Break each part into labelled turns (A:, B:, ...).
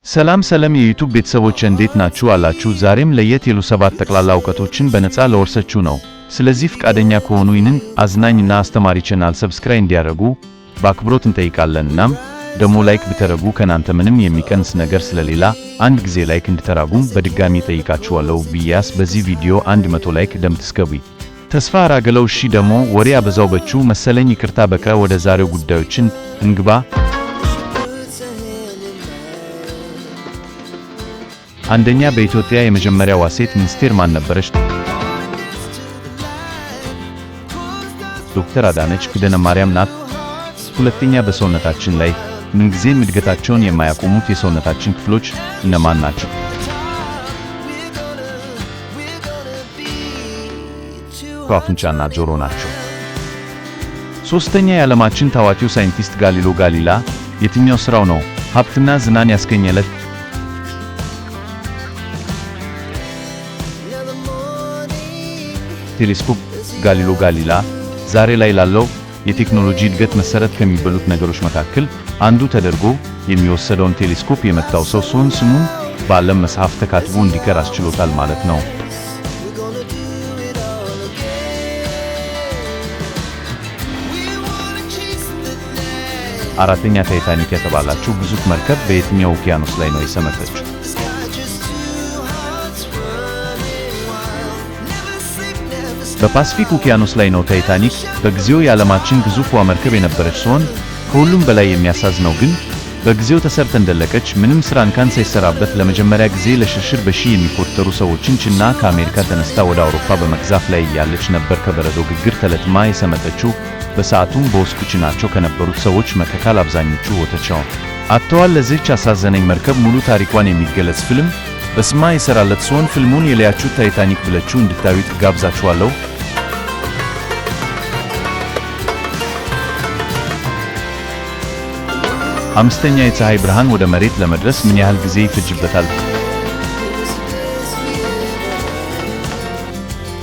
A: ሰላም የዩቲዩብ ቤተሰቦች እንዴት ናችሁ አላችሁ? ዛሬም ለየት ያሉ 7 ጠቅላላ እውቀቶችን በነፃ ለወርሳችሁ ነው። ስለዚህ ፍቃደኛ ከሆኑ ይህንን አዝናኝና አስተማሪ ቻናል ሰብስክራይብ እንዲያደርጉ በአክብሮት እንጠይቃለን። እናም ደግሞ ላይክ ብታደርጉ ከናንተ ምንም የሚቀንስ ነገር ስለሌላ አንድ ጊዜ ላይክ እንድታደርጉም በድጋሚ ጠይቃችኋለሁ። ቢያስ በዚህ ቪዲዮ 100 ላይክ እንደምትስገቡ ተስፋ አደርጋለሁ። እሺ ደግሞ ወሬ አበዛውባችሁ መሰለኝ፣ ይቅርታ። በቃ ወደ ዛሬው ጉዳዮችን እንግባ። አንደኛ፣ በኢትዮጵያ የመጀመሪያዋ ሴት ሚኒስቴር ማን ነበረች? ዶክተር አዳነች ኪዳነማርያም ናት። ሁለተኛ፣ በሰውነታችን ላይ ምንጊዜም እድገታቸውን የማያቆሙት የሰውነታችን ክፍሎች እነማን ናቸው? አፍንጫና ጆሮ ናቸው። ሶስተኛ፣ የዓለማችን ታዋቂው ሳይንቲስት ጋሊሎ ጋሊላ የትኛው ስራው ነው ሀብትና ዝናን ያስገኘለት? ቴሌስኮፕ። ጋሊሎ ጋሊላ ዛሬ ላይ ላለው የቴክኖሎጂ እድገት መሰረት ከሚባሉት ነገሮች መካከል አንዱ ተደርጎ የሚወሰደውን ቴሌስኮፕ የመታው ሰው ሲሆን ስሙም በዓለም መጽሐፍ ተካትቦ እንዲቀር አስችሎታል ማለት ነው። አራተኛ፣ ታይታኒክ የተባለችው ግዙፍ መርከብ በየትኛው ውቅያኖስ ላይ ነው የሰመጠችው? በፓሲፊክ ውቅያኖስ ላይ ነው። ታይታኒክ በጊዜው የዓለማችን ግዙፏ መርከብ የነበረች ሲሆን ከሁሉም በላይ የሚያሳዝነው ግን በጊዜው ተሰርታ እንደለቀች ምንም ስራ እንኳን ሳይሰራበት ለመጀመሪያ ጊዜ ለሽርሽር በሺህ የሚቆጠሩ ሰዎችን ጭና ከአሜሪካ ተነስታ ወደ አውሮፓ በመግዛት ላይ እያለች ነበር ከበረዶ ግግር ተለትማ የሰመጠችው። በሰዓቱም በውስጡ ጭናቸው ከነበሩት ሰዎች መካከል አብዛኞቹ ሕይወታቸውን አጥተዋል። ለዚህች አሳዛኝ መርከብ ሙሉ ታሪኳን የሚገለጽ ፊልም በስማ የሰራለት ሲሆን ፊልሙን የለያችሁ ታይታኒክ ብላችሁ እንድታዩት ጋብዛችኋለሁ። አምስተኛ፣ የፀሐይ ብርሃን ወደ መሬት ለመድረስ ምን ያህል ጊዜ ይፈጅበታል?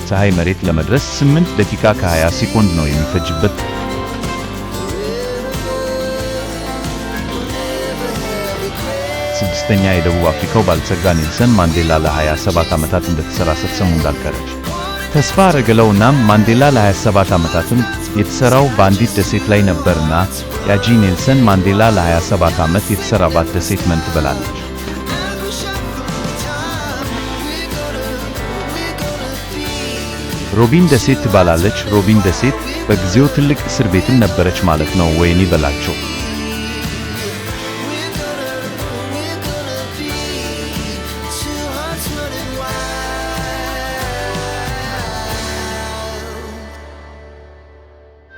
A: ፀሐይ መሬት ለመድረስ 8 ደቂቃ ከ20 ሴኮንድ ነው የሚፈጅበት። ስድስተኛ፣ የደቡብ አፍሪካው ባለጸጋ ኔልሰን ማንዴላ ለ27 ዓመታት እንደተሰራ ስትሰሙ እንዳልቀረች ተስፋ አደርጋለሁ። እናም ማንዴላ ለ27 ዓመታትም የተሰራው በአንዲት ደሴት ላይ ነበርና ያጂ ኔልሰን ማንዴላ ለ27 ዓመት የተሰራባት ደሴት ምን ትባላለች? ሮቢን ደሴት ትባላለች። ሮቢን ደሴት በጊዜው ትልቅ እስር ቤትም ነበረች ማለት ነው። ወይኔ በላቸው።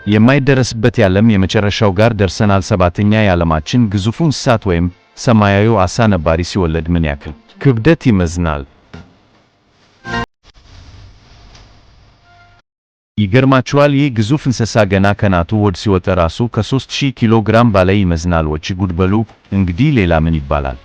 A: የማይደረስበት የዓለም የመጨረሻው ጋር ደርሰናል። ሰባተኛ፣ የዓለማችን ግዙፉ እንስሳት ወይም ሰማያዊው ዓሣ ነባሪ ሲወለድ ምን ያክል ክብደት ይመዝናል? ይገርማችኋል፣ ይህ ግዙፍ እንስሳ ገና ከናቱ ሆድ ሲወጣ ራሱ ከ3000 ኪሎ ግራም በላይ ይመዝናል። ወጪ ጉድ በሉ። እንግዲህ ሌላ ምን ይባላል?